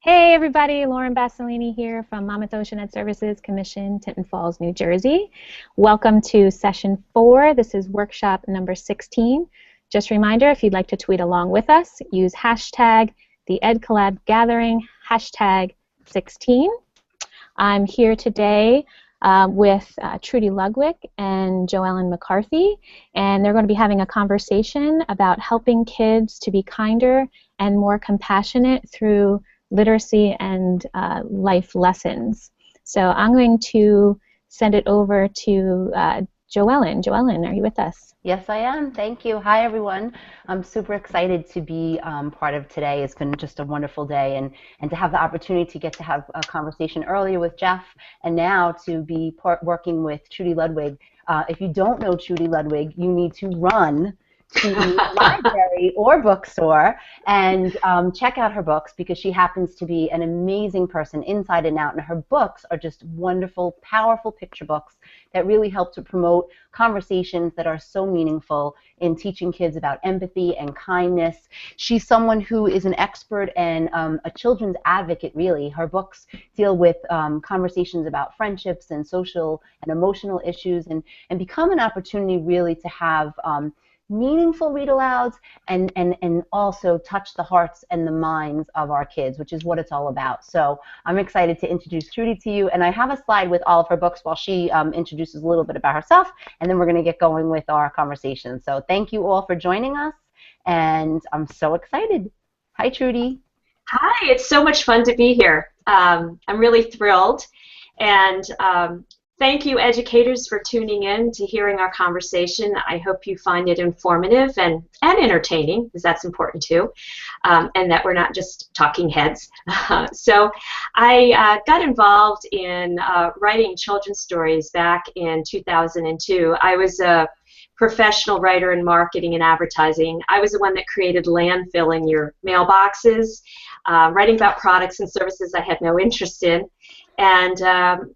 Hey everybody, Lauren Basilini here from Monmouth Ocean Ed Services Commission, Tinton Falls, New Jersey. Welcome to session 4. This is workshop number 16. Just a reminder, if you'd like to tweet along with us, use hashtag the EdCollab Gathering, hashtag 16. I'm here today with Trudy Ludwig and JoEllen McCarthy, and they're going to be having a conversation about helping kids to be kinder and more compassionate through literacy and life lessons. So I'm going to send it over to JoEllen. JoEllen, are you with us? Yes, I am. Thank you. Hi, everyone. I'm super excited to be part of today. It's been just a wonderful day, and to have the opportunity to get to have a conversation earlier with Jeff, and now to be working with Trudy Ludwig. If you don't know Trudy Ludwig, you need to run to the library or bookstore and check out her books, because she happens to be an amazing person inside and out, and her books are just wonderful, powerful picture books that really help to promote conversations that are so meaningful in teaching kids about empathy and kindness. She's someone who is an expert and a children's advocate, really. Her books deal with conversations about friendships and social and emotional issues, and become an opportunity really to have meaningful read-alouds and also touch the hearts and the minds of our kids, which is what it's all about. So I'm excited to introduce Trudy to you, and I have a slide with all of her books while she introduces a little bit about herself, and then we're going to get going with our conversation. So thank you all for joining us, and I'm so excited. Hi, Trudy. Hi, it's so much fun to be here. I'm really thrilled, and thank you, educators, for tuning in to hearing our conversation. I hope you find it informative and entertaining, because that's important too, and that we're not just talking heads. So I got involved in writing children's stories back in 2002. I was a professional writer in marketing and advertising. I was the one that created landfill in your mailboxes, writing about products and services I had no interest in. And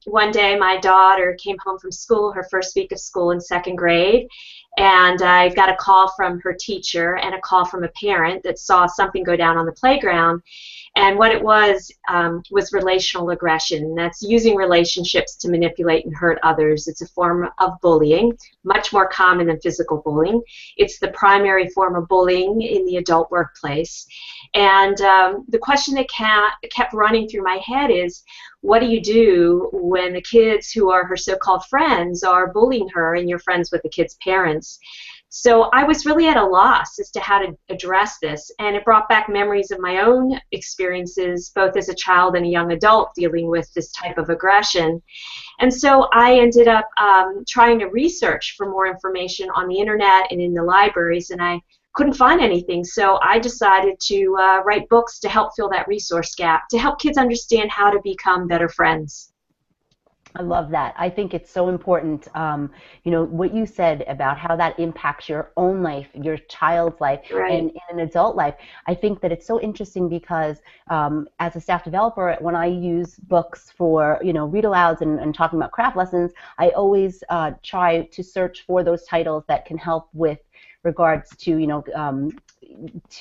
one day my daughter came home from school, her first week of school in second grade, and I got a call from her teacher and a call from a parent that saw something go down on the playground. And what it was relational aggression. That's using relationships to manipulate and hurt others. It's a form of bullying, much more common than physical bullying. It's the primary form of bullying in the adult workplace. And the question that kept running through my head is, what do you do when the kids who are her so-called friends are bullying her and you're friends with the kids' parents? So I was really at a loss as to how to address this, and it brought back memories of my own experiences, both as a child and a young adult, dealing with this type of aggression. And so I ended up trying to research for more information on the internet and in the libraries, and I couldn't find anything. So I decided to write books to help fill that resource gap, to help kids understand how to become better friends. I love that. I think it's so important, you know, what you said about how that impacts your own life, your child's life, Right. and in an adult life. I think that it's so interesting because as a staff developer, when I use books for, you know, read-alouds and talking about craft lessons, I always try to search for those titles that can help with regards to, you know,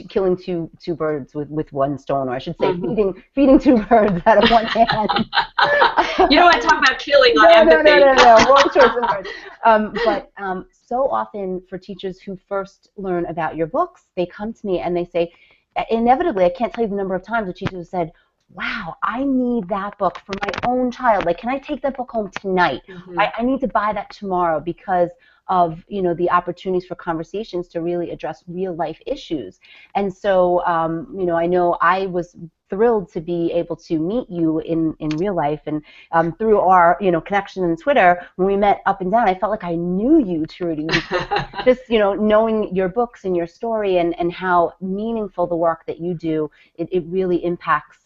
killing two birds with one stone, or I should say, feeding two birds out of one hand. You don't want to talk about killing on empathy. No. Wrong choice of words. But so often for teachers who first learn about your books, they come to me and they say, inevitably, I can't tell you the number of times the teachers have said, wow, I need that book for my own child. Like, can I take that book home tonight? I need to buy that tomorrow, because of, you know, the opportunities for conversations to really address real life issues. And so, you know I was thrilled to be able to meet you in real life, and through our, you know, connection on Twitter, when we met up and down, I felt like I knew you, Trudy, just, you know, knowing your books and your story and how meaningful the work that you do, it really impacts,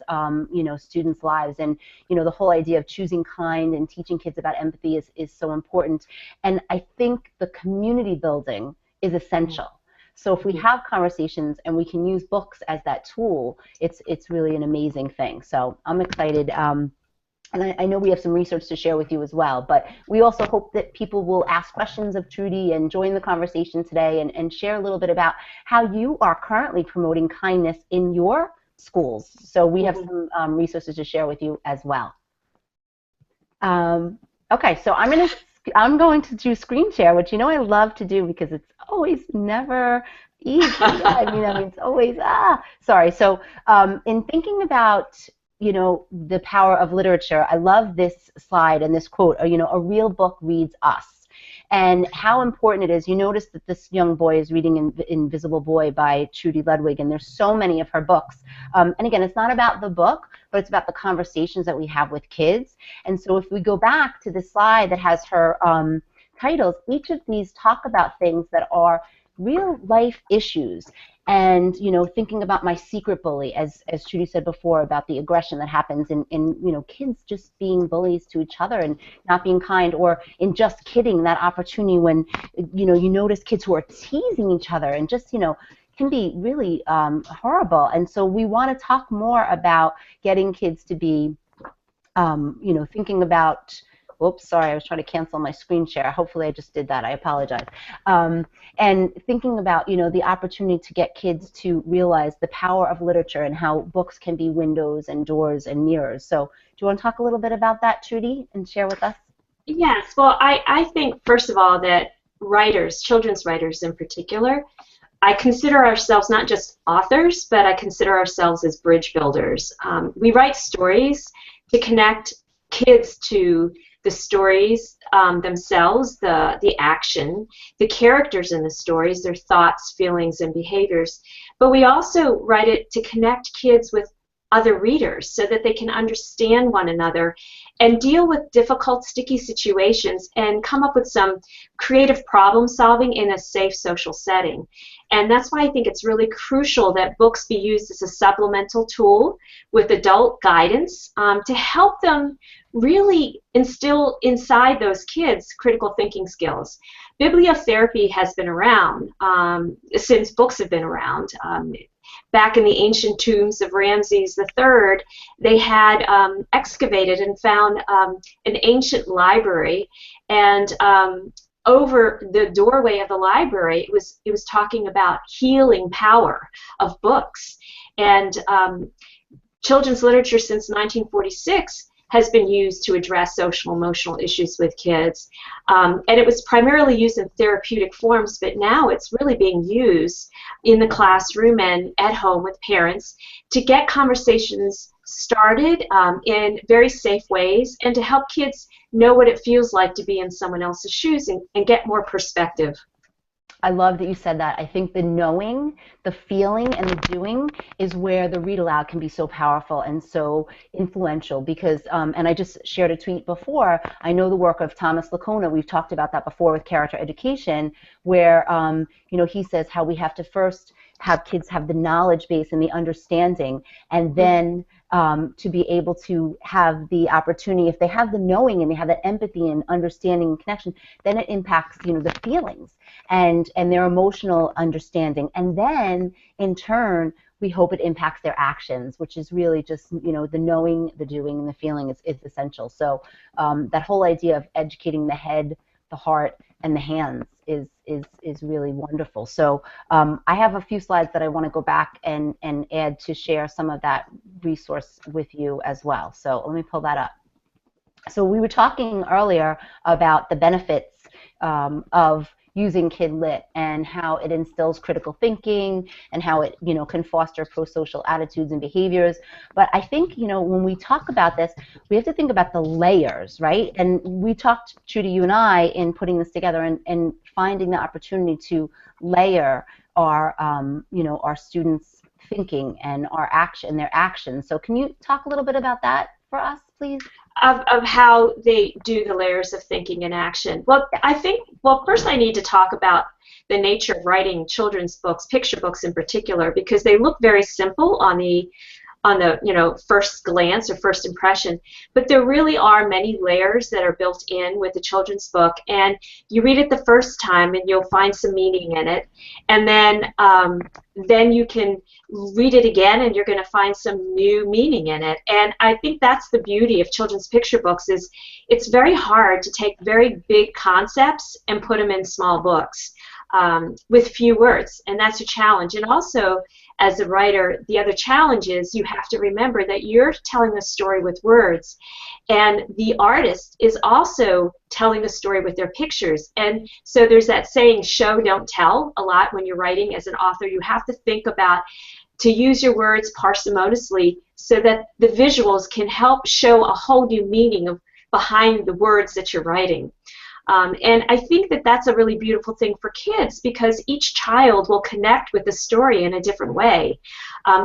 you know, students' lives. And, you know, the whole idea of choosing kind and teaching kids about empathy is so important. And I think the community building is essential. So if we have conversations and we can use books as that tool, it's really an amazing thing. So I'm excited. And I know we have some research to share with you as well, but we also hope that people will ask questions of Trudy and join the conversation today and share a little bit about how you are currently promoting kindness in your schools. So we have some resources to share with you as well. Okay, so I'm going to do screen share, which I love to do because it's always never easy. It's always sorry. So in thinking about the power of literature, I love this slide and this quote. A real book reads us. And how important it is. You notice that this young boy is reading Invisible Boy by Trudy Ludwig, and there's so many of her books. And again, it's not about the book, but it's about the conversations that we have with kids. And so if we go back to the slide that has her titles, each of these talk about things that are real life issues. And thinking about my secret bully, as Trudy said before, about the aggression that happens in kids just being bullies to each other and not being kind, or in Just Kidding, that opportunity when you notice kids who are teasing each other and just can be really horrible. And so we want to talk more about getting kids to be thinking about. Oops, sorry, I was trying to cancel my screen share. Hopefully I just did that. I apologize. And thinking about, the opportunity to get kids to realize the power of literature and how books can be windows and doors and mirrors. So do you want to talk a little bit about that, Trudy, and share with us? Yes, well, I think, first of all, that writers, children's writers in particular, I consider ourselves not just authors, but I consider ourselves as bridge builders. We write stories to connect kids to the stories themselves, the action, the characters in the stories, their thoughts, feelings, and behaviors. But we also write it to connect kids with other readers so that they can understand one another and deal with difficult, sticky situations and come up with some creative problem solving in a safe social setting. And that's why I think it's really crucial that books be used as a supplemental tool with adult guidance to help them really instill inside those kids critical thinking skills. Bibliotherapy has been around since books have been around. Back in the ancient tombs of Ramses III, they had excavated and found an ancient library, and over the doorway of the library, it was talking about healing power of books. And children's literature since 1946 has been used to address social emotional issues with kids. And it was primarily used in therapeutic forms, but now it's really being used in the classroom and at home with parents to get conversations started in very safe ways and to help kids know what it feels like to be in someone else's shoes and get more perspective. I love that you said that. I think the knowing, the feeling, and the doing is where the read aloud can be so powerful and so influential because, and I just shared a tweet before, I know the work of Thomas Lacona, we've talked about that before with character education, where he says how we have to first have kids have the knowledge base and the understanding, and then to be able to have the opportunity, if they have the knowing and they have that empathy and understanding and connection, then it impacts the feelings and their emotional understanding, and then in turn we hope it impacts their actions, which is really just the knowing, the doing, and the feeling is essential. So that whole idea of educating the head, the heart, and the hands is really wonderful. So I have a few slides that I want to go back and add to share some of that resource with you as well. So let me pull that up. So we were talking earlier about the benefits of using Kid Lit and how it instills critical thinking and how it can foster pro-social attitudes and behaviors. But I think when we talk about this, we have to think about the layers, right? And we talked, Trudy, you and I, in putting this together and finding the opportunity to layer our our students' thinking and their actions. So can you talk a little bit about that for us, please? Of how they do the layers of thinking and action. Well, I think, first I need to talk about the nature of writing children's books, picture books in particular, because they look very simple on the first glance or first impression, but there really are many layers that are built in with the children's book, and you read it the first time and you'll find some meaning in it, and then you can read it again and you're going to find some new meaning in it. And I think that's the beauty of children's picture books, is it's very hard to take very big concepts and put them in small books with few words, and that's a challenge. And also, as a writer, the other challenge is you have to remember that you're telling a story with words, and the artist is also telling a story with their pictures. And so there's that saying, show, don't tell, a lot when you're writing as an author. You have to think about to use your words parsimoniously so that the visuals can help show a whole new meaning of behind the words that you're writing. And I think that that's a really beautiful thing for kids, because each child will connect with the story in a different way.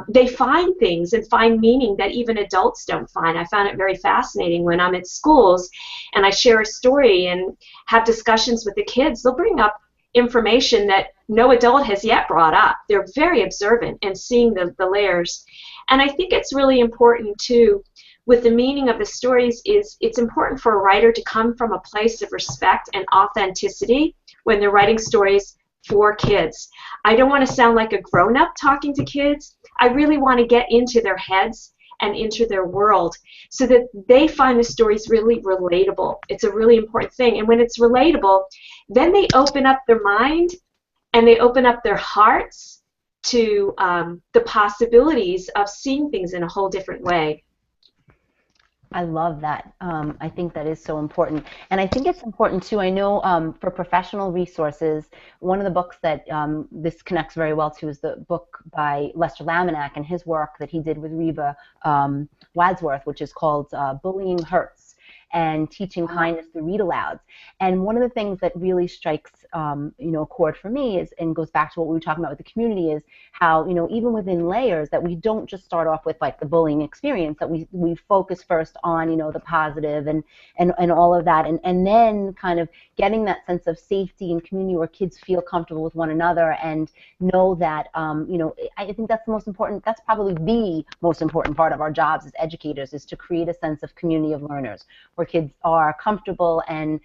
They find things and find meaning that even adults don't find. I found it very fascinating when I'm at schools and I share a story and have discussions with the kids. They'll bring up information that no adult has yet brought up. They're very observant and seeing the layers. And I think it's really important too, with the meaning of the stories, is it's important for a writer to come from a place of respect and authenticity when they're writing stories for kids. I don't want to sound like a grown-up talking to kids. I really want to get into their heads and into their world so that they find the stories really relatable. It's a really important thing. And when it's relatable, then they open up their mind and they open up their hearts to the possibilities of seeing things in a whole different way. I love that. I think that is so important. And I think it's important too, I know for professional resources, one of the books that this connects very well to is the book by Lester Laminack and his work that he did with Reba Wadsworth, which is called Bullying Hurts, and Teaching Kindness Through Read-Alouds. And one of the things that really strikes a chord for me is, and goes back to what we were talking about with the community, is how, even within layers, that we don't just start off with like the bullying experience, that we focus first on, the positive and all of that, and then kind of getting that sense of safety and community where kids feel comfortable with one another and know that, I think that's the most important, that's probably the most important part of our jobs as educators, is to create a sense of community of learners where kids are comfortable and,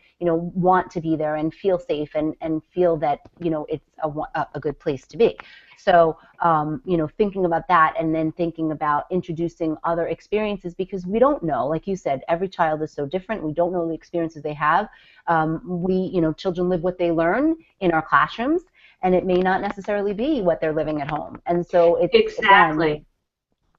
want to be there and feel safe and feel that, it's a good place to be. So, thinking about that, and then thinking about introducing other experiences, because we don't know, like you said, every child is so different. We don't know the experiences they have. Children live what they learn in our classrooms, and it may not necessarily be what they're living at home. And so it's exactly. Again,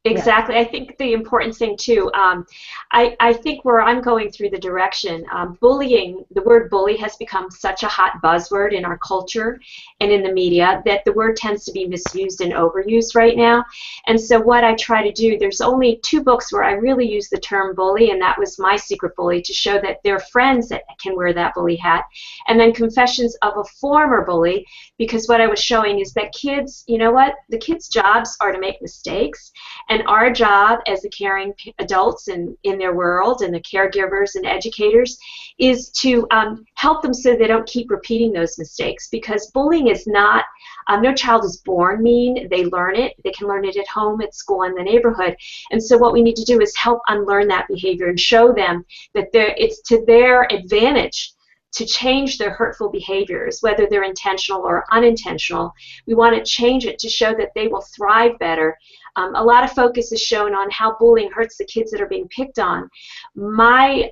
exactly. Yeah. I think the important thing too, I think where I'm going through the direction, bullying, the word bully has become such a hot buzzword in our culture and in the media that the word tends to be misused and overused right now. And so what I try to do, there's only 2 books where I really use the term bully, and that was My Secret Bully, to show that there are friends that can wear that bully hat, and then Confessions of a Former Bully, because what I was showing is that kids, the kids' jobs are to make mistakes. And our job as the caring adults in their world, and the caregivers and educators, is to help them so they don't keep repeating those mistakes. Because bullying is not, no child is born mean. They learn it. They can learn it at home, at school, in the neighborhood. And so what we need to do is help unlearn that behavior and show them that it's to their advantage to change their hurtful behaviors, whether they're intentional or unintentional. We want to change it to show that they will thrive better. A lot of focus is shown on how bullying hurts the kids that are being picked on. My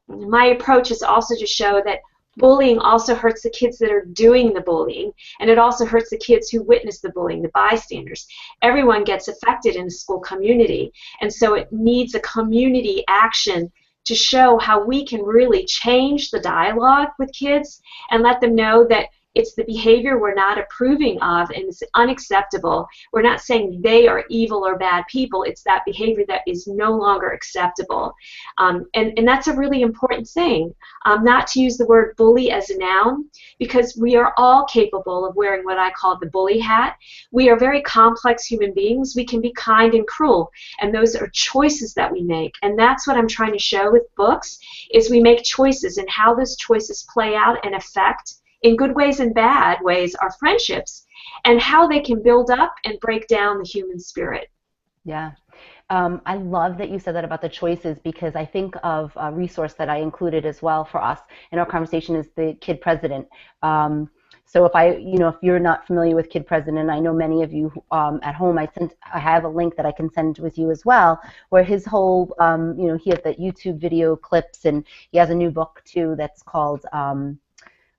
approach is also to show that bullying also hurts the kids that are doing the bullying, and it also hurts the kids who witness the bullying, the bystanders. Everyone gets affected in the school community, and so it needs a community action to show how we can really change the dialogue with kids and let them know that it's the behavior we're not approving of and it's unacceptable. We're not saying they are evil or bad people. It's that behavior that is no longer acceptable. And that's a really important thing, not to use the word bully as a noun, because we are all capable of wearing what I call the bully hat. We are very complex human beings. We can be kind and cruel, and those are choices that we make. And that's what I'm trying to show with books, is we make choices, and how those choices play out and affect, in good ways and bad ways, our friendships, and how they can build up and break down the human spirit. Yeah. I love that you said that about the choices, because I think of a resource that I included as well for us in our conversation is the Kid President. So if you're not familiar with Kid President, I know many of you at home, I have a link that I can send with you as well, where his whole, he has that YouTube video clips, and he has a new book too that's called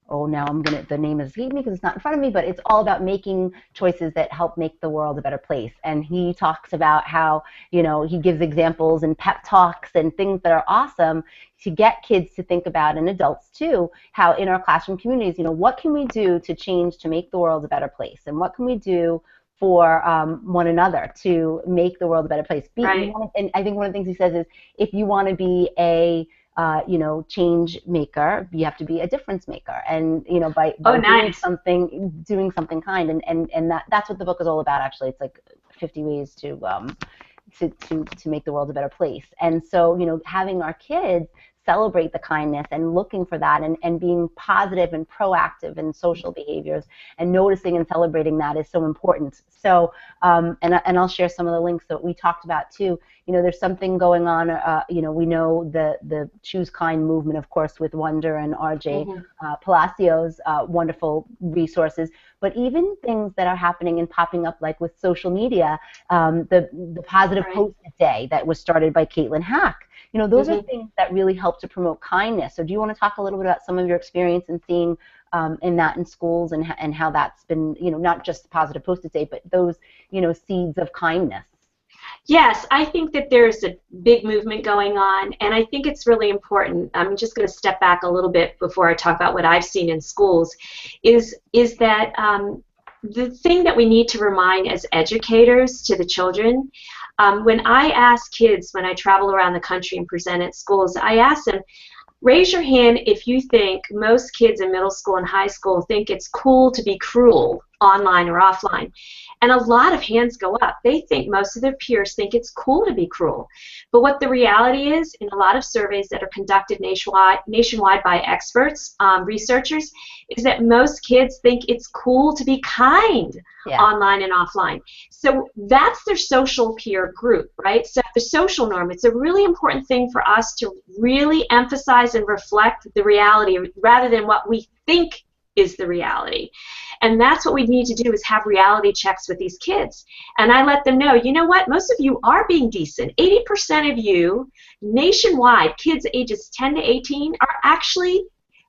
oh, now the name is escaping me because it's not in front of me, but it's all about making choices that help make the world a better place. And he talks about how, he gives examples and pep talks and things that are awesome to get kids to think about, and adults too, how in our classroom communities, what can we do to change to make the world a better place? And what can we do for one another to make the world a better place? Right. And I think one of the things he says is, if you want to be a change maker, you have to be a difference maker, and by nice. doing something kind, and that's what the book is all about. Actually, it's like 50 ways to make the world a better place. And so having our kids celebrate the kindness and looking for that, and being positive and proactive in social behaviors and noticing and celebrating that is so important. So and I'll share some of the links that we talked about too. There's something going on, we know the Choose Kind movement, of course, with Wonder and RJ Palacios, wonderful resources, but even things that are happening and popping up, like with social media, the Positive Post-it Day that was started by Caitlin Hack. Those are things that really help to promote kindness. So do you want to talk a little bit about some of your experience in seeing in that in schools, and how that's been, not just the Positive Post-it Day, but those, seeds of kindness? Yes, I think that there's a big movement going on, and I think it's really important. I'm just going to step back a little bit before I talk about what I've seen in schools, is that the thing that we need to remind as educators to the children, when I ask kids, when I travel around the country and present at schools, I ask them, raise your hand if you think most kids in middle school and high school think it's cool to be cruel online or offline. And a lot of hands go up. They think, most of their peers think it's cool to be cruel. But what the reality is, in a lot of surveys that are conducted nationwide by experts, researchers, is that most kids think it's cool to be kind online and offline. So that's their social peer group, right? So the social norm, it's a really important thing for us to really emphasize and reflect the reality rather than what we think is the reality. And that's what we need to do, is have reality checks with these kids. And I let them know, you know what, most of you are being decent. 80% of you nationwide, kids ages 10 to 18, are actually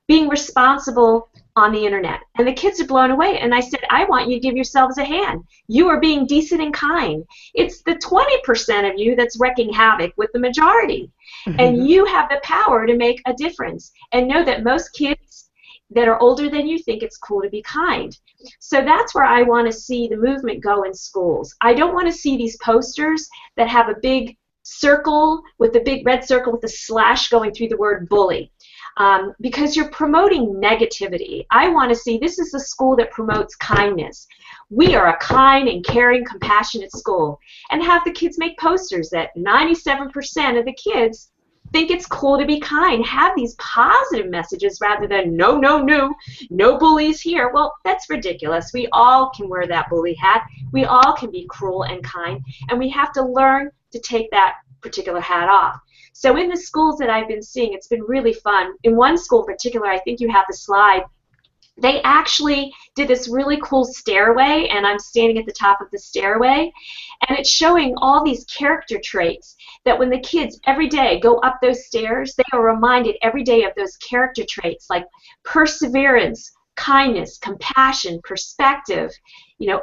being responsible on the internet. And the kids are blown away. And I said, I want you to give yourselves a hand. You are being decent and kind. It's the 20% of you that's wreaking havoc with the majority. And you have the power to make a difference. And know that most kids that are older than you think it's cool to be kind. So that's where I want to see the movement go in schools. I don't want to see these posters that have a big circle with a big red circle with a slash going through the word bully. Because you're promoting negativity. I want to see, this is a school that promotes kindness. We are a kind and caring, compassionate school. And have the kids make posters that 97% of the kids think it's cool to be kind. Have these positive messages rather than no, no, no, no bullies here. Well, that's ridiculous. We all can wear that bully hat. We all can be cruel and kind. And we have to learn to take that particular hat off. So in the schools that I've been seeing, it's been really fun. In one school in particular, I think you have the slide, they actually did this really cool stairway, and I'm standing at the top of the stairway, and it's showing all these character traits that when the kids every day go up those stairs, they are reminded every day of those character traits like perseverance, kindness, compassion, perspective,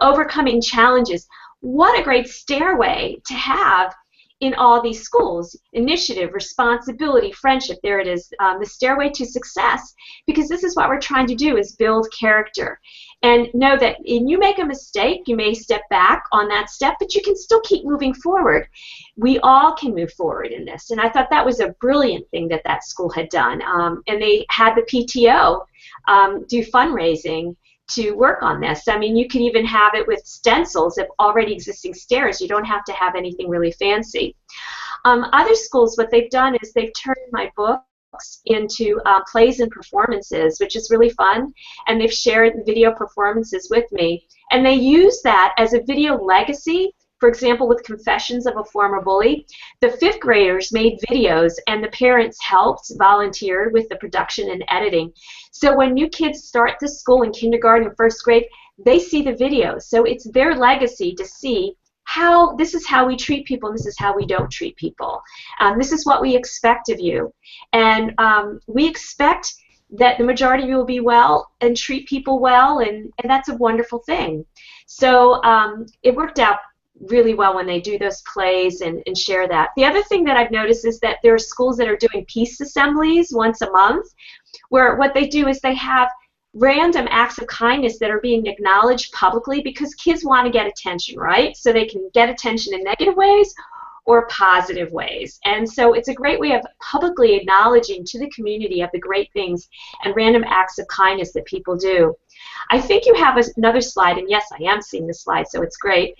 overcoming challenges. What a great stairway to have in all these schools. Initiative, responsibility, friendship, there it is, the stairway to success, because this is what we're trying to do, is build character. And know that when you make a mistake, you may step back on that step, but you can still keep moving forward. We all can move forward in this. And I thought that was a brilliant thing that that school had done. And they had the PTO do fundraising to work on this. I mean, you can even have it with stencils of already existing stairs. You don't have to have anything really fancy. Other schools, what they've done is they've turned my books into plays and performances, which is really fun, and they've shared video performances with me. And they use that as a video legacy. For example, with Confessions of a Former Bully, the 5th graders made videos and the parents helped, volunteered with the production and editing. So when new kids start the school in kindergarten and 1st grade, they see the videos. So it's their legacy to see how this is how we treat people and this is how we don't treat people. This is what we expect of you. And we expect that the majority of you will be well and treat people well, and that's a wonderful thing. So it worked out really well when they do those plays and share that. The other thing that I've noticed is that there are schools that are doing peace assemblies once a month, where what they do is they have random acts of kindness that are being acknowledged publicly, because kids want to get attention, right? So they can get attention in negative ways or positive ways. And so it's a great way of publicly acknowledging to the community of the great things and random acts of kindness that people do. I think you have another slide, and yes, I am seeing the slide, so it's great.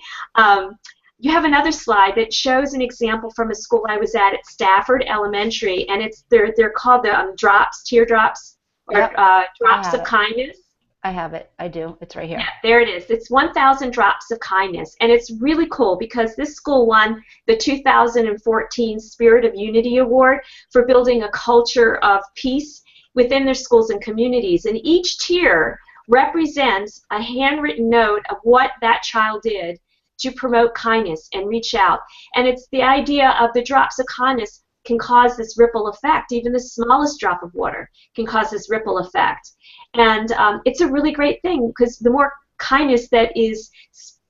You have another slide that shows an example from a school I was at Stafford Elementary, and they're called the teardrops, or Yep. drops of kindness. I have it. I do. It's right here. Yeah, there it is. It's 1,000 drops of kindness, and it's really cool because this school won the 2014 Spirit of Unity Award for building a culture of peace within their schools and communities. And each tier represents a handwritten note of what that child did to promote kindness and reach out. And it's the idea of the drops of kindness can cause this ripple effect. Even the smallest drop of water can cause this ripple effect. And it's a really great thing, because the more kindness that is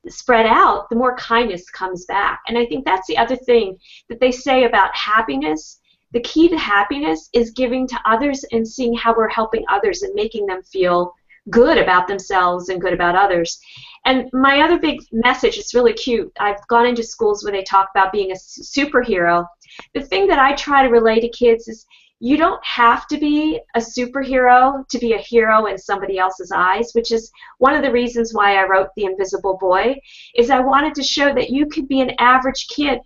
spread out, the more kindness comes back. And I think that's the other thing that they say about happiness. The key to happiness is giving to others and seeing how we're helping others and making them feel good about themselves and good about others. And my other big message, it's really cute. I've gone into schools where they talk about being a superhero. The thing that I try to relay to kids is, you don't have to be a superhero to be a hero in somebody else's eyes, which is one of the reasons why I wrote The Invisible Boy, is I wanted to show that you could be an average kid.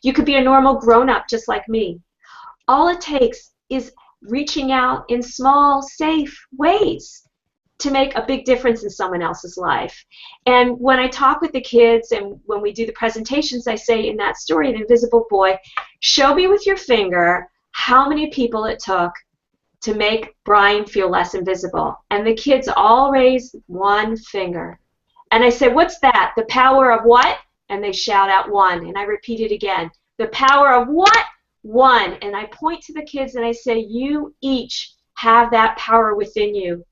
You could be a normal grown-up just like me. All it takes is reaching out in small, safe ways to make a big difference in someone else's life. And when I talk with the kids and when we do the presentations, I say in that story, The Invisible Boy, show me with your finger how many people it took to make Brian feel less invisible. And the kids all raise one finger. And I say, what's that? The power of what? And they shout out one. And I repeat it again. The power of what? One. And I point to the kids and I say, you each have that power within you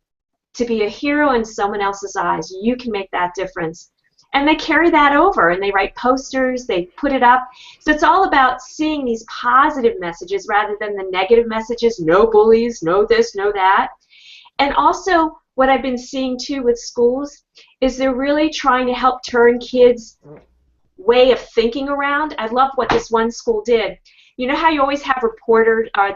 to be a hero in someone else's eyes. You can make that difference. And they carry that over, and they write posters, they put it up. So it's all about seeing these positive messages rather than the negative messages, no bullies, no this, no that. And also, what I've been seeing too with schools is they're really trying to help turn kids' way of thinking around. I love what this one school did. You know how you always have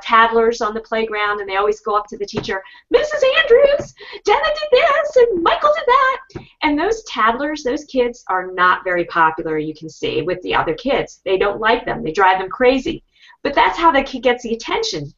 toddlers on the playground, and they always go up to the teacher, Mrs. Andrews, Jenna did this, and Michael did that. And those toddlers, those kids, are not very popular, you can see, with the other kids. They don't like them. They drive them crazy. But that's how the kid gets the attention.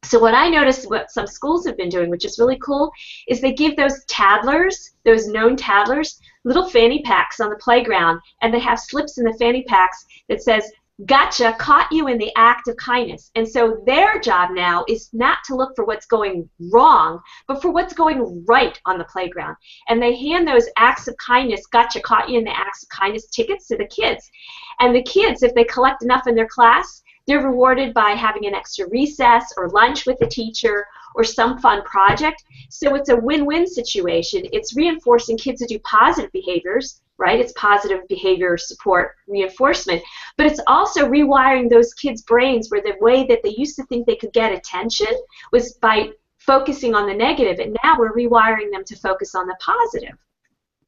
So what I noticed, what some schools have been doing, which is really cool, is they give those toddlers, those known toddlers, little fanny packs on the playground, and they have slips in the fanny packs that says, gotcha, caught you in the act of kindness. And so their job now is not to look for what's going wrong, but for what's going right on the playground. And they hand those acts of kindness, gotcha, caught you in the acts of kindness tickets to the kids. And the kids, if they collect enough in their class, they're rewarded by having an extra recess or lunch with the teacher or some fun project. So it's a win-win situation. It's reinforcing kids to do positive behaviors, right? It's positive behavior support reinforcement. But it's also rewiring those kids' brains where the way that they used to think they could get attention was by focusing on the negative, and now we're rewiring them to focus on the positive.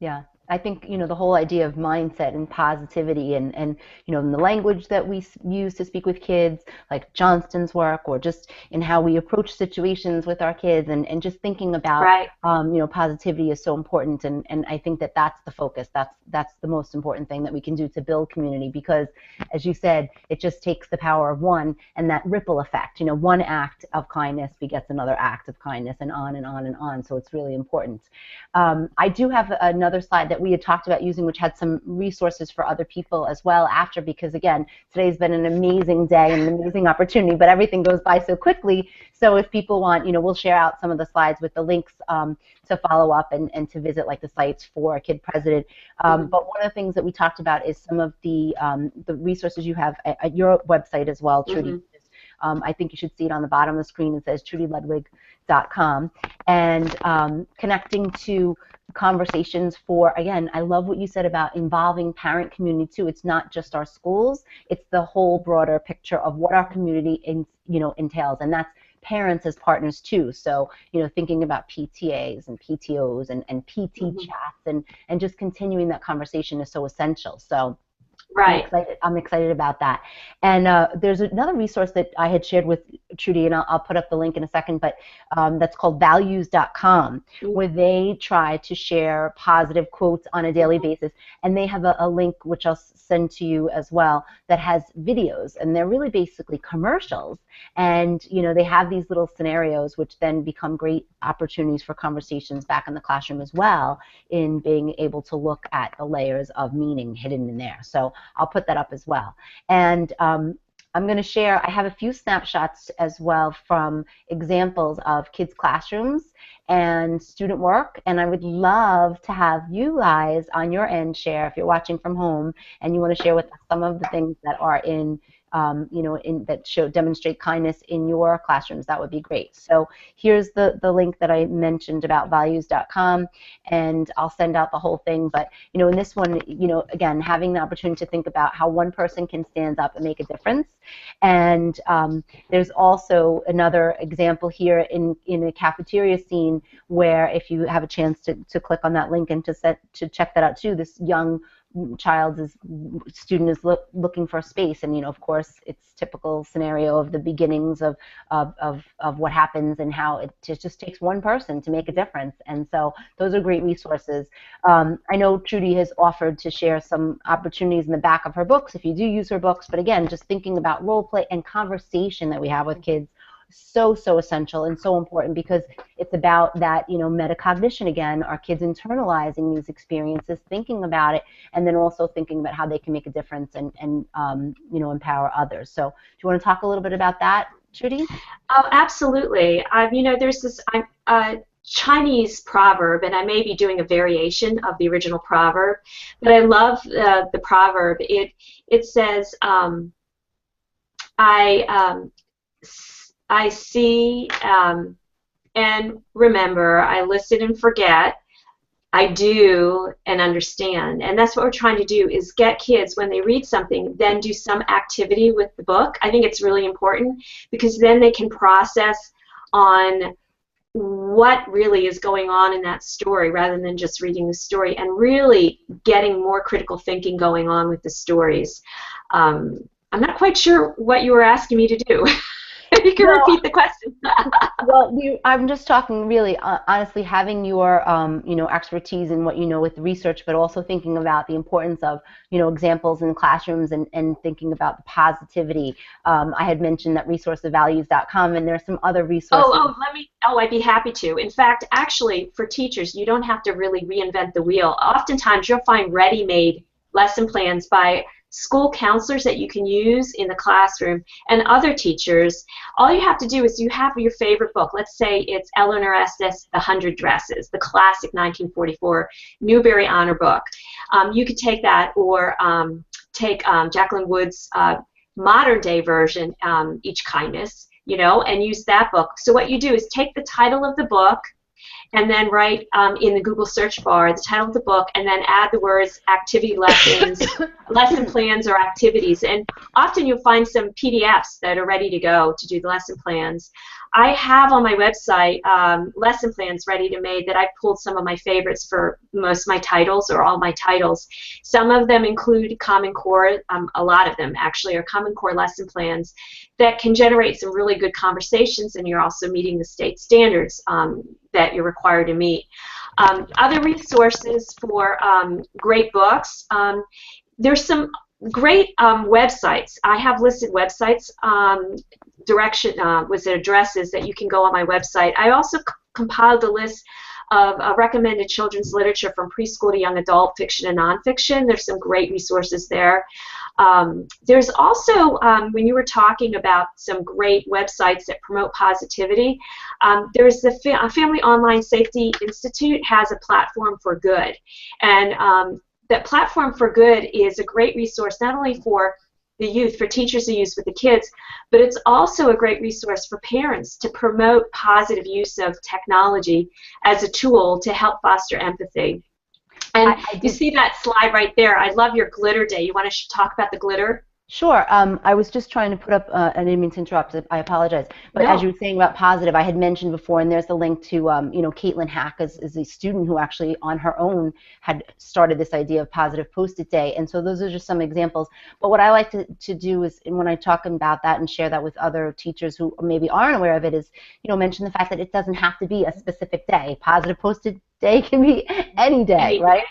Yeah. I think, the whole idea of mindset and positivity and in the language that we use to speak with kids, like Johnston's work, or just in how we approach situations with our kids, and just thinking about, right. Positivity is so important. And I think that that's the focus. That's the most important thing that we can do to build community, because, as you said, it just takes the power of one and that ripple effect. One act of kindness begets another act of kindness, and on and on and on. So it's really important. I do have another slide that we had talked about using, which had some resources for other people as well after, because again, today's been an amazing day and an amazing opportunity, but everything goes by so quickly. So if people want, we'll share out some of the slides with the links to follow up and to visit, like the sites for Kid President. But one of the things that we talked about is some of the resources you have at your website as well, Trudy. I think you should see it on the bottom of the screen. It says TrudyLudwig.com, and connecting to conversations for, again, I love what you said about involving parent community too. It's not just our schools, it's the whole broader picture of what our community entails, and that's parents as partners too. So, thinking about PTAs and PTOs and PT chats and just continuing that conversation is so essential. So right. I'm excited about that. And there's another resource that I had shared with Trudy, and I'll put up the link in a second, but that's called values.com, where they try to share positive quotes on a daily basis. And they have a link, which I'll send to you as well, that has videos. And they're really basically commercials. And, they have these little scenarios, which then become great opportunities for conversations back in the classroom as well, in being able to look at the layers of meaning hidden in there. So I'll put that up as well. And I'm going to share, I have a few snapshots as well from examples of kids' classrooms and student work, and I would love to have you guys on your end share, if you're watching from home and you want to share with us some of the things that are in that demonstrate kindness in your classrooms. That would be great. So here's the link that I mentioned about values.com, and I'll send out the whole thing. But in this one, again, having the opportunity to think about how one person can stand up and make a difference. And there's also another example here in a cafeteria scene where, if you have a chance to click on that link and to check that out too, this young student is looking for a space, and of course it's typical scenario of the beginnings of what happens and how it just takes one person to make a difference. And so those are great resources. I know Trudy has offered to share some opportunities in the back of her books if you do use her books, but again, just thinking about role play and conversation that we have with kids, so essential and so important, because it's about that metacognition again, our kids internalizing these experiences, thinking about it, and then also thinking about how they can make a difference and empower others. So do you want to talk a little bit about that, Trudy? Oh, absolutely. There's this Chinese proverb, and I may be doing a variation of the original proverb, but I love the proverb. It says, I see and remember, I listen and forget, I do and understand. And that's what we're trying to do, is get kids, when they read something, then do some activity with the book. I think it's really important, because then they can process on what really is going on in that story, rather than just reading the story, and really getting more critical thinking going on with the stories. I'm not quite sure what you were asking me to do. You can repeat the question. Well, I'm just talking really, honestly, having your, expertise in what you know with research, but also thinking about the importance of, examples in classrooms and thinking about the positivity. I had mentioned that resource of values.com, and there's some other resources. I'd be happy to. In fact, actually, for teachers, you don't have to really reinvent the wheel. Oftentimes, you'll find ready-made lesson plans by school counselors that you can use in the classroom, and other teachers. All you have to do is, you have your favorite book. Let's say it's Eleanor Estes' The 100 Dresses, the classic 1944 Newbery Honor book. You could take that, or take Jacqueline Wood's modern day version, Each Kindness, and use that book. So what you do is take the title of the book, and then write in the Google search bar the title of the book, and then add the words activity lessons, lesson plans, or activities. And often you'll find some PDFs that are ready to go to do the lesson plans. I have on my website lesson plans ready to make that I've pulled some of my favorites for most of my titles, or all my titles. Some of them include Common Core, a lot of them actually are Common Core lesson plans that can generate some really good conversations, and you're also meeting the state standards that you're required to meet. Other resources for great books, there's some great websites. I have listed websites, addresses that you can go on my website. I also compiled a list of recommended children's literature from preschool to young adult, fiction and nonfiction. There's some great resources there. There's also, when you were talking about some great websites that promote positivity, there's the Family Online Safety Institute has a platform for good. And that platform for good is a great resource, not only for the youth, for teachers to use with the kids, but it's also a great resource for parents to promote positive use of technology as a tool to help foster empathy. And you see that slide right there. I love your glitter day. You want to talk about the glitter? Sure. I was just trying to put up, I didn't mean to interrupt, I apologize. But No. as you were saying about positive, I had mentioned before, and there's the link to, you know, Caitlin Hack is a student who actually on her own had started this idea of positive Post-it day. And so those are just some examples. But what I like to do is, and when I talk about that and share that with other teachers who maybe aren't aware of it, is, you know, mention the fact that it doesn't have to be a specific day. Positive Post-it day can be any day, right?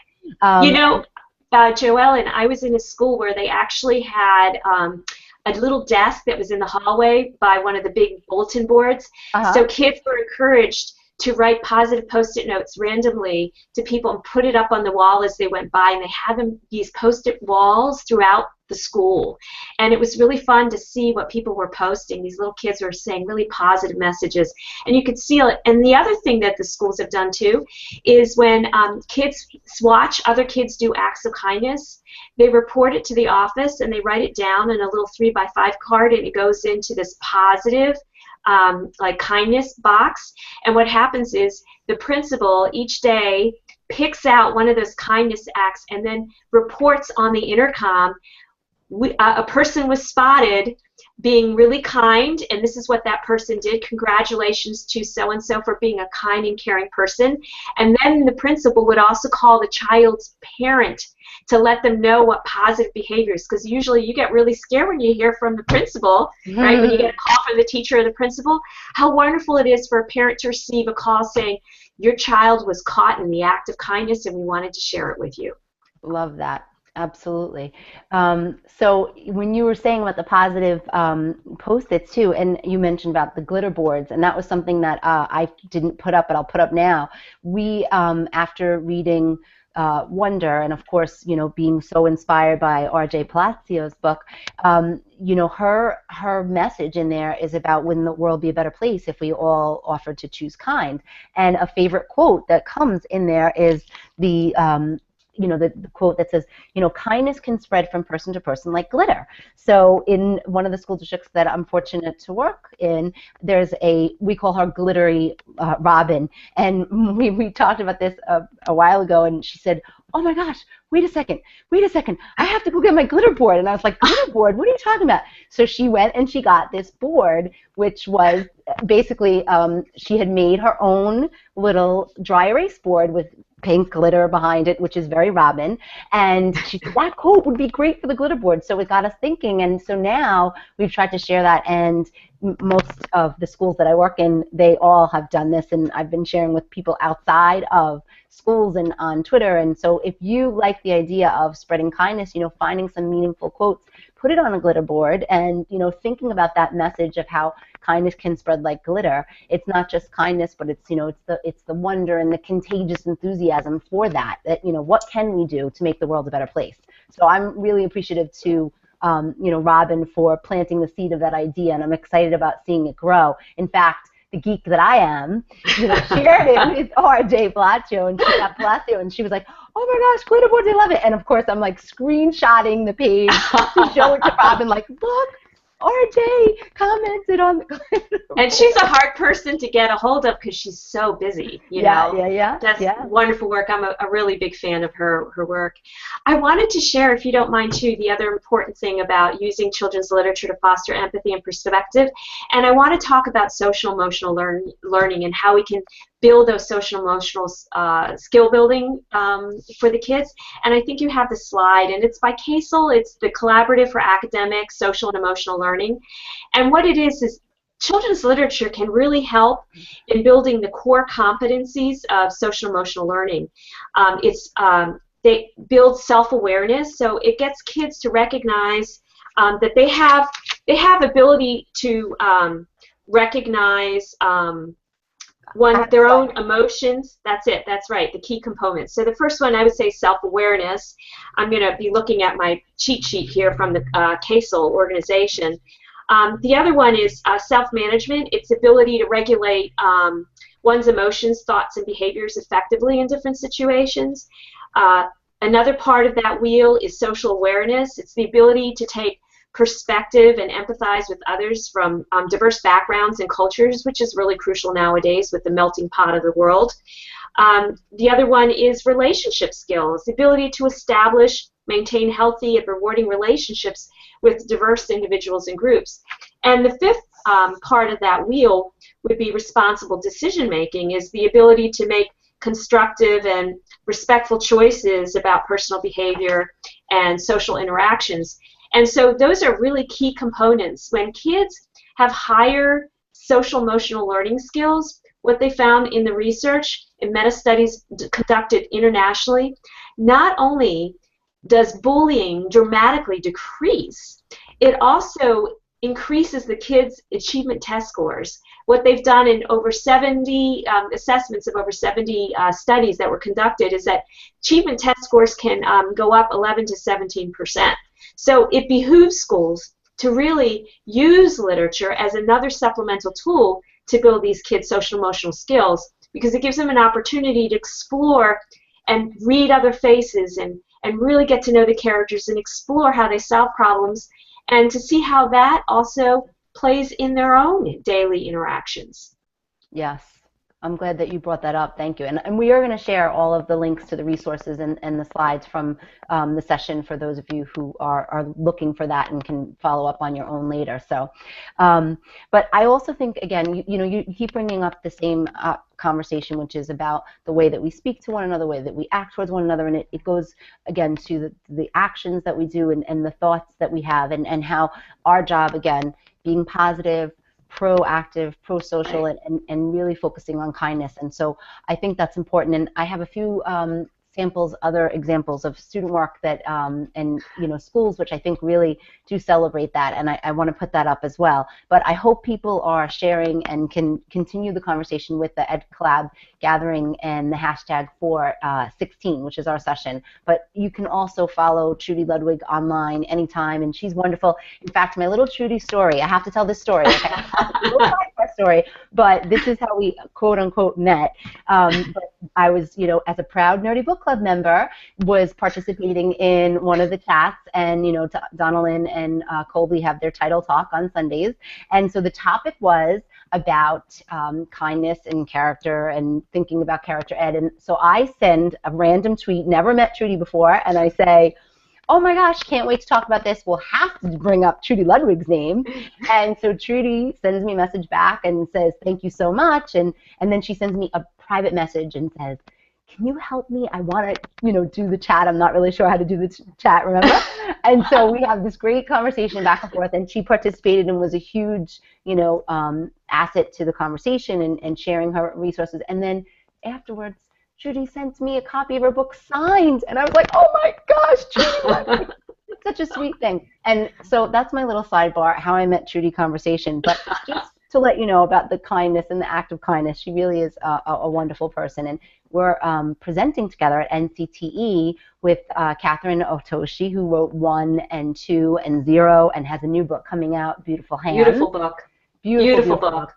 You know, JoEllen, I was in a school where they actually had a little desk that was in the hallway by one of the big bulletin boards. So kids were encouraged to write positive Post-it notes randomly to people and put it up on the wall as they went by, and they had them, these Post-it walls throughout the school. And it was really fun to see what people were posting. These little kids were saying really positive messages, and you could see it. And the other thing that the schools have done too is when kids watch other kids do acts of kindness, they report it to the office and they write it down in a little 3x5 card, and it goes into this positive like kindness box. And what happens is the principal each day picks out one of those kindness acts and then reports on the intercom, a person was spotted being really kind, and this is what that person did. Congratulations to so-and-so for being a kind and caring person. And then the principal would also call the child's parent to let them know what positive behaviors, because usually you get really scared when you hear from the principal, right? When you get a call from the teacher or the principal. How wonderful it is for a parent to receive a call saying, your child was caught in the act of kindness and we wanted to share it with you. Love that. Absolutely. So when you were saying about the positive Post-its too, and you mentioned about the glitter boards, and that was something that I didn't put up, but I'll put up now. We, after reading Wonder, and of course, you know, being so inspired by R.J. Palazzo's book, you know, her message in there is about wouldn't the world be a better place if we all offered to choose kind. And a favorite quote that comes in there is the you know, the quote that says, you know, kindness can spread from person to person like glitter. So in one of the school districts that I'm fortunate to work in, there's we call her Glittery Robin. And we talked about this a while ago, and she said, oh my gosh, wait a second, I have to go get my glitter board. And I was like, glitter board? What are you talking about? So she went and she got this board, which was basically, she had made her own little dry erase board with pink glitter behind it, which is very Robin. And she said, that quote would be great for the glitter board. So it got us thinking. And so now we've tried to share that. And most of the schools that I work in, they all have done this. And I've been sharing with people outside of schools and on Twitter. And so if you like the idea of spreading kindness, you know, finding some meaningful quotes, put it on a glitter board, and, you know, thinking about that message of how kindness can spread like glitter. It's not just kindness, but it's, you know, it's the wonder and the contagious enthusiasm for that, you know, what can we do to make the world a better place? So I'm really appreciative to, you know, Robin for planting the seed of that idea, and I'm excited about seeing it grow. In fact, the geek that I am, you know, shared it with R.J. Palazzo, and she got Palazzo, and she was like, oh my gosh, glitter boards, I love it. And of course, I'm like screenshotting the page to show it to Robin, like, look, R.J. commented on the glitter board. And she's a hard person to get a hold of because she's so busy, you know. Yeah. That's wonderful work. I'm a really big fan of her work. I wanted to share, if you don't mind, too, the other important thing about using children's literature to foster empathy and perspective. And I want to talk about social-emotional learning and how we can build those social-emotional skill building for the kids. And I think you have the slide, and it's by CASEL. It's the Collaborative for Academic, Social, and Emotional Learning. And what it is children's literature can really help in building the core competencies of social-emotional learning. They build self-awareness, so it gets kids to recognize that they have ability to recognize their own emotions. That's it. That's right. The key components. So the first one, I would say self-awareness. I'm going to be looking at my cheat sheet here from the CASEL organization. The other one is self-management. It's ability to regulate one's emotions, thoughts, and behaviors effectively in different situations. Another part of that wheel is social awareness. It's the ability to take perspective and empathize with others from diverse backgrounds and cultures, which is really crucial nowadays with the melting pot of the world. The other one is relationship skills, the ability to establish, maintain healthy and rewarding relationships with diverse individuals and groups. And the fifth part of that wheel would be responsible decision making, is the ability to make constructive and respectful choices about personal behavior and social interactions. And so those are really key components. When kids have higher social emotional learning skills, what they found in the research in meta-studies conducted internationally, not only does bullying dramatically decrease, it also increases the kids' achievement test scores. What they've done in over 70 assessments of over 70 studies that were conducted is that achievement test scores can go up 11 to 17%. So it behooves schools to really use literature as another supplemental tool to build these kids' social emotional skills, because it gives them an opportunity to explore and read other faces and really get to know the characters and explore how they solve problems, and to see how that also plays in their own daily interactions. Yes. I'm glad that you brought that up. Thank you. And we are going to share all of the links to the resources and the slides from the session for those of you who are looking for that and can follow up on your own later. So, but I also think, again, you keep bringing up the same conversation, which is about the way that we speak to one another, the way that we act towards one another, and it goes, again, to the actions that we do and the thoughts that we have, and how our job, again, being positive, proactive, pro-social, and really focusing on kindness. And so I think that's important. And I have a few other examples of student work that, and schools, which I think really do celebrate that, and I want to put that up as well. But I hope people are sharing and can continue the conversation with the Ed Collab gathering and the hashtag for 16, which is our session. But you can also follow Trudy Ludwig online anytime, and she's wonderful. In fact, my little Trudy story, I have to tell this story, okay? A little side story, but this is how we quote-unquote met. But I was, as a proud Nerdy Book Club member, was participating in one of the chats, and Donalyn and Colby have their title talk on Sundays, and so the topic was about kindness and character and thinking about character ed. And so I send a random tweet, never met Trudy before, and I say, oh my gosh, can't wait to talk about this. We'll have to bring up Trudy Ludwig's name. And so Trudy sends me a message back and says, thank you so much. And then she sends me a private message and says, can you help me? I want to, do the chat. I'm not really sure how to do the chat, remember? And so we have this great conversation back and forth, and she participated and was a huge, asset to the conversation and sharing her resources. And then afterwards, Trudy sent me a copy of her book signed, and I was like, oh my gosh, Trudy, it's such a sweet thing. And so that's my little sidebar, how I met Trudy conversation. But just to let you know about the kindness and the act of kindness, she really is a wonderful person. And we're presenting together at NCTE with Catherine Otoshi, who wrote 1 and 2 and 0 and has a new book coming out, Beautiful Hands. Beautiful book. Beautiful book.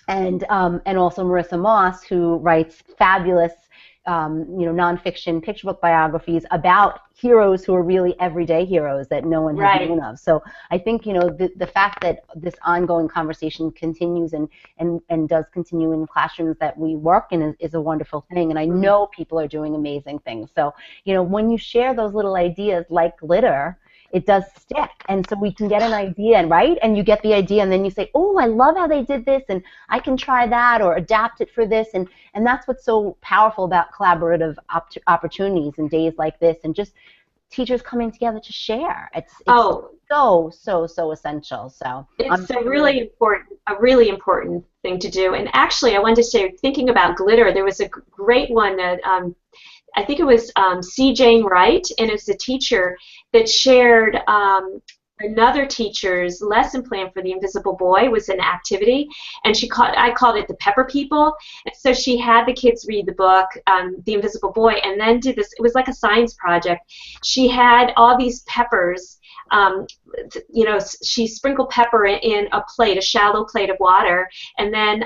And also Marissa Moss, who writes fabulous nonfiction picture book biographies about heroes who are really everyday heroes that no one has known of. So I think the fact that this ongoing conversation continues and does continue in classrooms that we work in is a wonderful thing. And I know people are doing amazing things. So when you share those little ideas like glitter, it does stick, and so we can get an idea, right? And you get the idea, and then you say, oh, I love how they did this, and I can try that or adapt it for this, and that's what's so powerful about collaborative opportunities in days like this, and just teachers coming together to share. It's so essential. So it's a really important thing to do. And actually, I wanted to say, thinking about glitter, there was a great one that I think it was C. Jane Wright, and it's a teacher that shared another teacher's lesson plan for the Invisible Boy. Was an activity, and I called it the Pepper People. And so she had the kids read the book, The Invisible Boy, and then did this. It was like a science project. She had all these peppers. She sprinkled pepper in a plate, a shallow plate of water, and then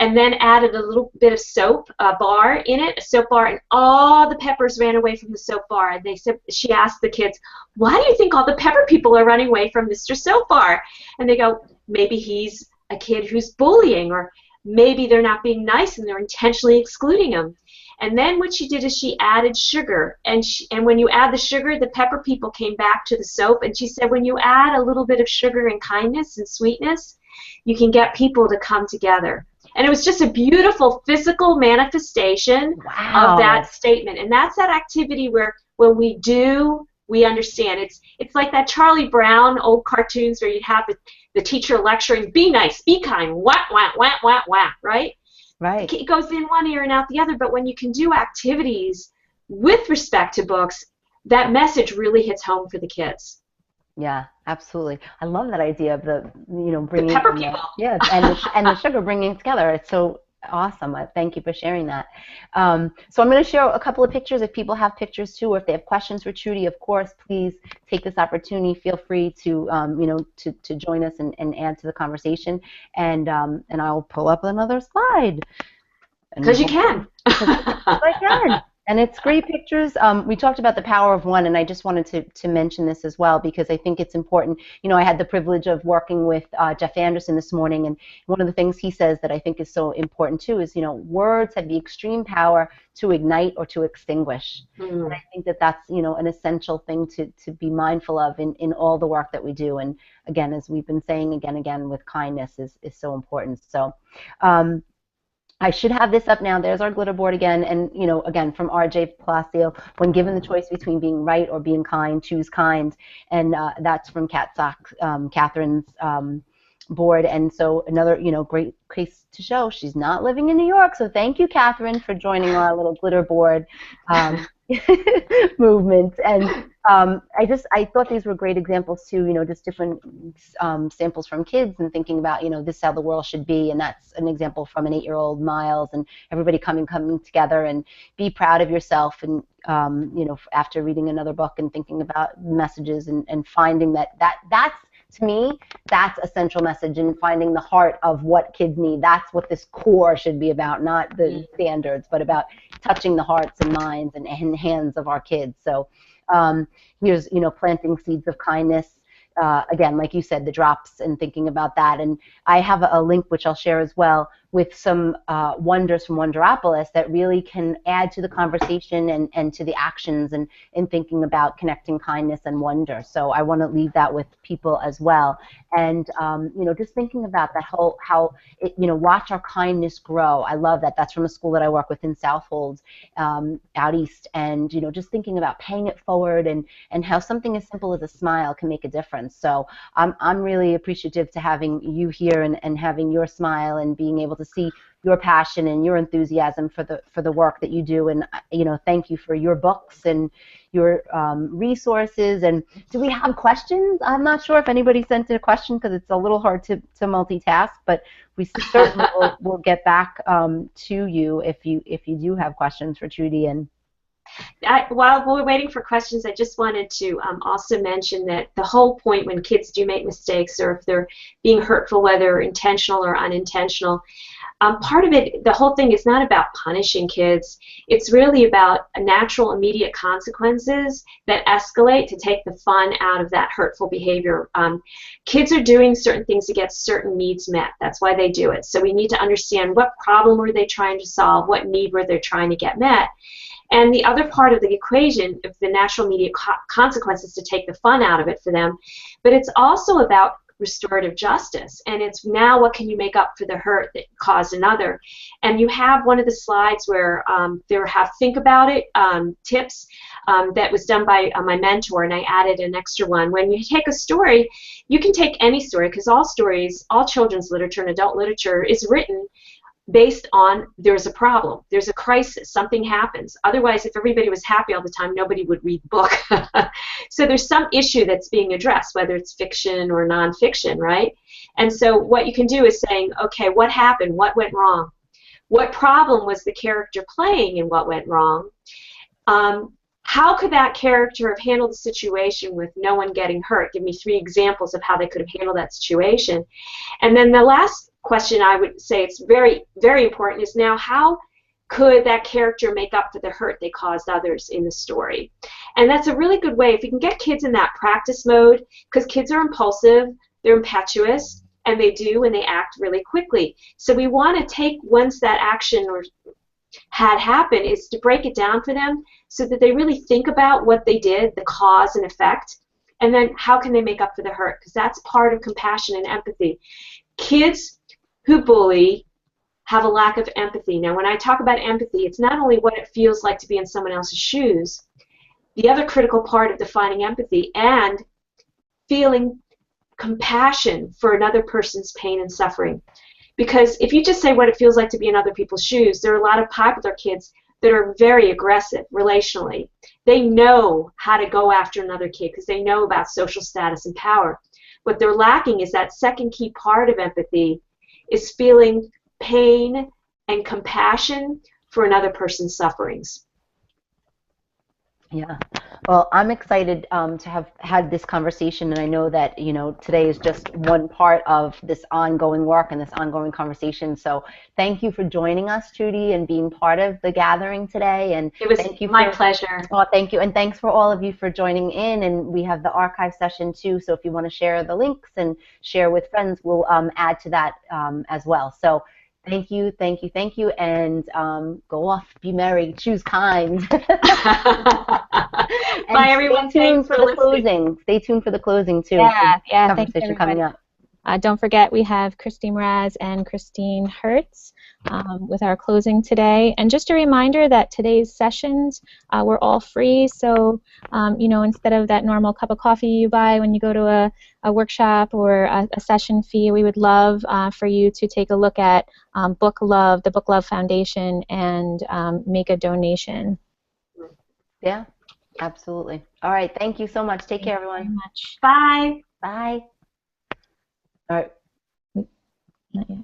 and then added a little bit of soap bar in it, a soap bar, and all the peppers ran away from the soap bar. And she asked the kids, why do you think all the pepper people are running away from Mr. Soap Bar? And they go, maybe he's a kid who's bullying, or maybe they're not being nice and they're intentionally excluding him. And then what she did is she added sugar, and when you add the sugar, the pepper people came back to the soap, and she said when you add a little bit of sugar and kindness and sweetness, you can get people to come together. And it was just a beautiful physical manifestation of that statement. And that's that activity where when we do, we understand. It's like that Charlie Brown old cartoons where you'd have the teacher lecturing, be nice, be kind, whack, whack, whack, whack, whack, right? Right. It goes in one ear and out the other, but when you can do activities with respect to books, that message really hits home for the kids. Yeah, absolutely. I love that idea of bringing the pepper people. Yeah, and the sugar bringing together. It's so awesome. Thank you for sharing that. So I'm going to share a couple of pictures. If people have pictures too, or if they have questions for Trudy, of course, please take this opportunity. Feel free to to join us and add to the conversation. And I'll pull up another slide. Because you can. I can. And it's great pictures. We talked about the power of one, and I just wanted to mention this as well because I think it's important. I had the privilege of working with Jeff Anderson this morning, and one of the things he says that I think is so important too is, words have the extreme power to ignite or to extinguish. Mm. And I think that that's, an essential thing to be mindful of in all the work that we do. And again, as we've been saying again with kindness is so important. So. I should have this up now. There's our glitter board again. And, again, from R.J. Palacio, when given the choice between being right or being kind, choose kind. And that's from Catherine's board. And so another, great case to show she's not living in New York. So thank you, Catherine, for joining our little glitter board movement. And I thought these were great examples too, just different samples from kids and thinking about, this is how the world should be. And that's an example from an 8-year-old Miles, and everybody coming together and be proud of yourself. And, after reading another book and thinking about messages and finding that's, to me, that's a central message in finding the heart of what kids need. That's what this core should be about, not the standards, but about touching the hearts and minds and hands of our kids. So here's, planting seeds of kindness. Again, like you said, the drops and thinking about that. And I have a link which I'll share as well with some wonders from Wonderopolis that really can add to the conversation and to the actions and in thinking about connecting kindness and wonder. So I want to leave that with people as well. And, just thinking about that whole, how, watch our kindness grow. I love that. That's from a school that I work with in Southold out east. And, just thinking about paying it forward and how something as simple as a smile can make a difference. So I'm really appreciative to having you here and having your smile and being able to see your passion and your enthusiasm for the work that you do. And thank you for your books and your resources. And do we have questions? I'm not sure if anybody sent in a question because it's a little hard to multitask, but we certainly will get back to you if you do have questions for Trudy. And while we're waiting for questions, I just wanted to also mention that the whole point when kids do make mistakes or if they're being hurtful, whether intentional or unintentional, part of it, the whole thing is not about punishing kids. It's really about natural, immediate consequences that escalate to take the fun out of that hurtful behavior. Kids are doing certain things to get certain needs met. That's why they do it. So we need to understand what problem were they trying to solve, what need were they trying to get met. And the other part of the equation of the natural immediate consequences to take the fun out of it for them, but it's also about restorative justice, and it's now what can you make up for the hurt that caused another. And you have one of the slides where there have think about it tips that was done by my mentor, and I added an extra one. When you take a story, you can take any story, because all stories, all children's literature and adult literature is written based on there's a problem, there's a crisis, something happens. Otherwise, if everybody was happy all the time, nobody would read the book. So there's some issue that's being addressed, whether it's fiction or nonfiction, right? And so what you can do is saying, okay, what happened? What went wrong? What problem was the character playing and what went wrong? how could that character have handled the situation with no one getting hurt? Give me 3 examples of how they could have handled that situation. And then the last question I would say it's very, very important is now how could that character make up for the hurt they caused others in the story? And that's a really good way, if you can get kids in that practice mode, because kids are impulsive, they're impetuous, and they do and they act really quickly. So we want to take, once that action or had happened, is to break it down for them so that they really think about what they did, the cause and effect, and then how can they make up for the hurt, because that's part of compassion and empathy. Kids who bully have a lack of empathy. Now, when I talk about empathy, it's not only what it feels like to be in someone else's shoes. The other critical part of defining empathy and feeling compassion for another person's pain and suffering. Because if you just say what it feels like to be in other people's shoes, there are a lot of popular kids that are very aggressive relationally. They know how to go after another kid because they know about social status and power. What they're lacking is that second key part of empathy, is feeling pain and compassion for another person's sufferings. Yeah. Well, I'm excited to have had this conversation, and I know that, you know, today is just one part of this ongoing work and this ongoing conversation. So thank you for joining us, Trudy, and being part of the gathering today. And it was thank you my pleasure. Oh, thank you. And thanks for all of you for joining in. And we have the archive session too. So if you want to share the links and share with friends, we'll add to that as well. So thank you, thank you, thank you, and go off, be merry, choose kind. Bye, everyone. Stay tuned Thanks for for the listening. closing. Stay tuned for the closing too. Yeah, Conversation thanks, coming up. Don't forget, we have Christine Mraz and Christine Hertz with our closing today. And just a reminder that today's sessions were all free. So, you know, instead of that normal cup of coffee you buy when you go to a workshop or a session fee, we would love for you to take a look at Book Love, the Book Love Foundation, and make a donation. Yeah, absolutely. All right. Thank you so much. Take care, everyone. Very much. Bye. Bye. All right. Not yet.